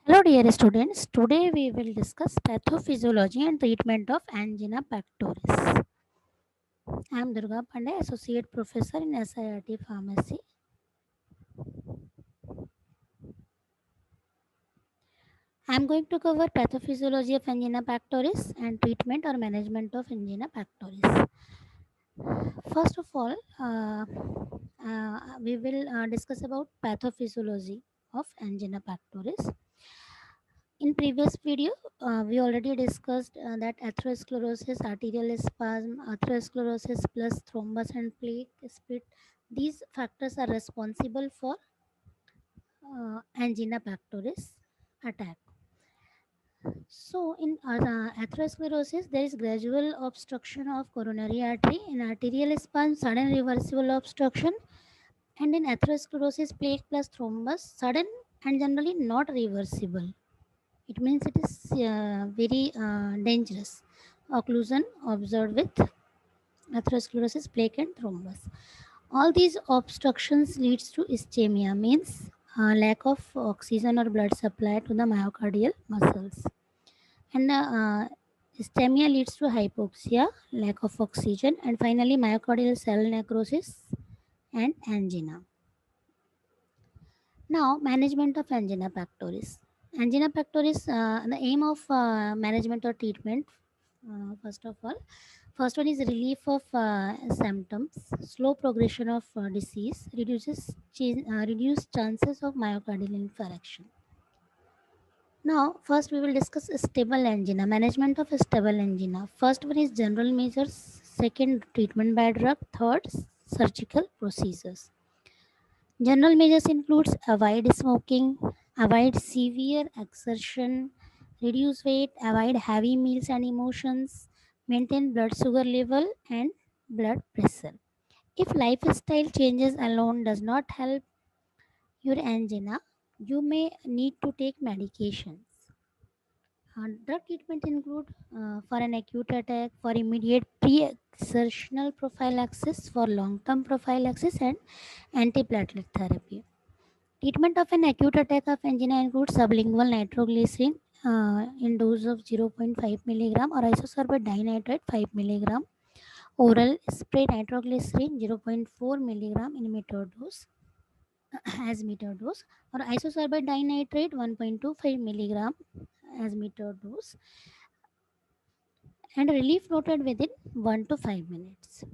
Hello, dear students. Today we will discuss pathophysiology and treatment of angina pectoris. I am Durga Pandey, Associate Professor in SIRT Pharmacy. I am going to cover pathophysiology of angina pectoris and treatment or management of angina pectoris. First of all, we will discuss about pathophysiology of angina pectoris. In previous video, we already discussed that atherosclerosis, arterial spasm, atherosclerosis plus thrombus and plaque split. These factors are responsible for angina pectoris attack. So, in atherosclerosis, there is gradual obstruction of coronary artery. In arterial spasm, sudden reversible obstruction, and in atherosclerosis, plaque plus thrombus, sudden and generally not reversible. It means it is very dangerous. Occlusion observed with atherosclerosis, plaque, and thrombus. All these obstructions leads to ischemia, means lack of oxygen or blood supply to the myocardial muscles, and ischemia leads to hypoxia, lack of oxygen, and finally myocardial cell necrosis and angina. Now, management of angina pectoris. Angina pectoris, the aim of management or treatment, first of all, first one is relief of symptoms, slow progression of disease, reduce chances of myocardial infarction. Now, first we will discuss stable angina, management of stable angina. First one is general measures, second treatment by drug, third surgical procedures. General measures includes avoid smoking, avoid severe exertion, reduce weight, avoid heavy meals and emotions, maintain blood sugar level and blood pressure. If lifestyle changes alone does not help your angina, you may need to take medications. Drug treatment include for an acute attack, for immediate pre-exertional prophylaxis, for long-term prophylaxis and antiplatelet therapy. Treatment of an acute attack of angina includes sublingual nitroglycerin in dose of 0.5 mg or isosorbate dinitrate 5 mg, oral spray nitroglycerin 0.4 mg in metered dose as metered dose, or isosorbate dinitrate 1.25 mg as metered dose, and relief noted within 1 to 5 minutes.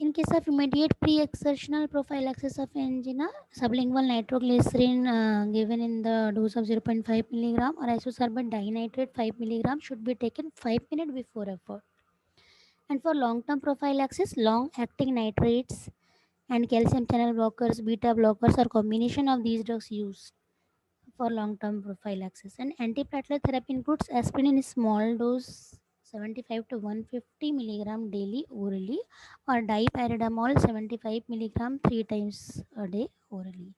In case of immediate pre-exertional prophylaxis of angina, sublingual nitroglycerin given in the dose of 0.5 mg or isosorbate dinitrate 5 mg should be taken 5 minutes before effort. And for long-term prophylaxis, long-acting nitrates and calcium channel blockers, beta blockers, or combination of these drugs used for long-term prophylaxis. And antiplatelet therapy includes aspirin in small dose 75 to 150 milligram daily orally, or dipyridamole 75 milligram 3 times a day orally.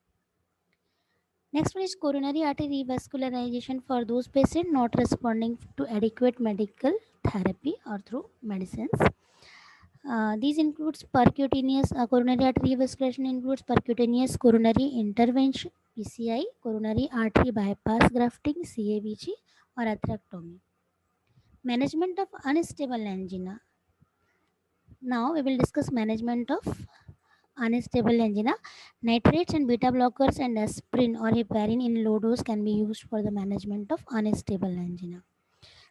Next one is coronary artery revascularization for those patients not responding to adequate medical therapy or through medicines. These includes percutaneous coronary artery revascularization includes percutaneous coronary intervention (PCI), coronary artery bypass grafting (CABG), or atherectomy. Management of unstable angina. Now we will discuss management of unstable angina. Nitrates and beta blockers and aspirin or heparin in low dose can be used for the management of unstable angina.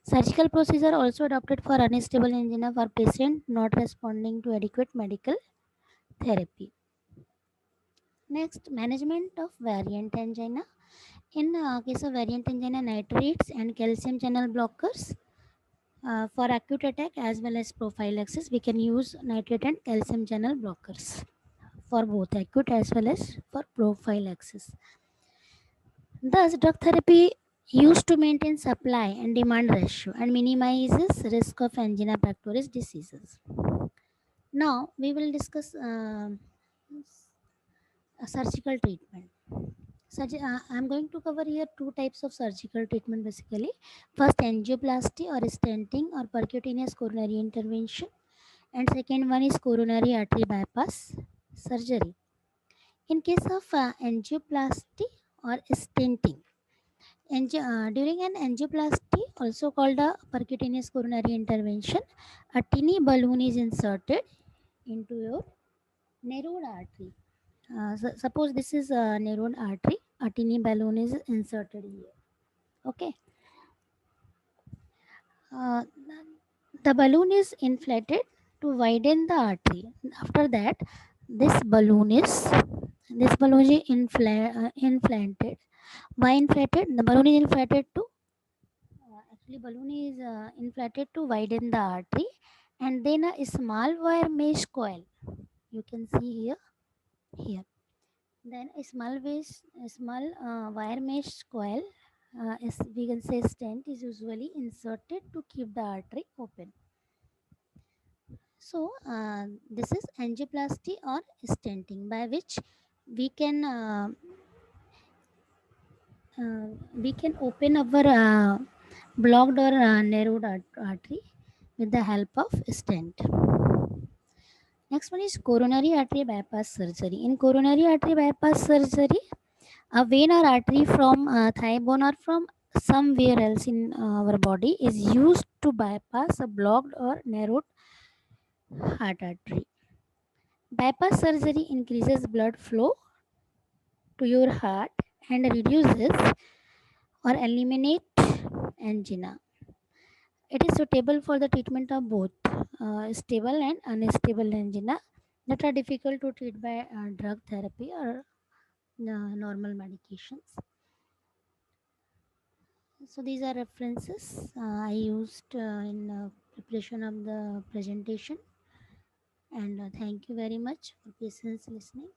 Surgical procedure also adopted for unstable angina for patient not responding to adequate medical therapy. Next, management of variant angina. In case of variant angina, nitrates and calcium channel blockers for acute attack as well as prophylaxis, we can use nitrate and calcium channel blockers for both acute as well as for prophylaxis. Thus, drug therapy used to maintain supply and demand ratio and minimizes risk of angina pectoris diseases. Now, we will discuss surgical treatment. I'm going to cover here two types of surgical treatment basically. First, angioplasty or stenting or percutaneous coronary intervention, and second one is coronary artery bypass surgery. In case of angioplasty or stenting, During an angioplasty, also called a percutaneous coronary intervention, a tiny balloon is inserted into your narrowed artery. Suppose this is a narrowed artery, a tiny balloon is inserted here. Okay. Uh, the balloon is inflated to widen the artery. After that, this balloon is inflated. Why inflated? The balloon is inflated to balloon is inflated to widen the artery, and then a small wire mesh coil. You can see here. Then a small wire mesh coil, is, we can say, stent is usually inserted to keep the artery open. So this is angioplasty or stenting, by which we can uh, we can open our blocked or narrowed artery with the help of stent. Next one is coronary artery bypass surgery. In coronary artery bypass surgery, a vein or artery from thigh bone or from somewhere else in our body is used to bypass a blocked or narrowed heart artery. Bypass surgery increases blood flow to your heart and reduces or eliminate angina. It is suitable for the treatment of both stable and unstable angina that are difficult to treat by drug therapy or normal medications. So these are references I used in preparation of the presentation, and thank you very much for patience listening.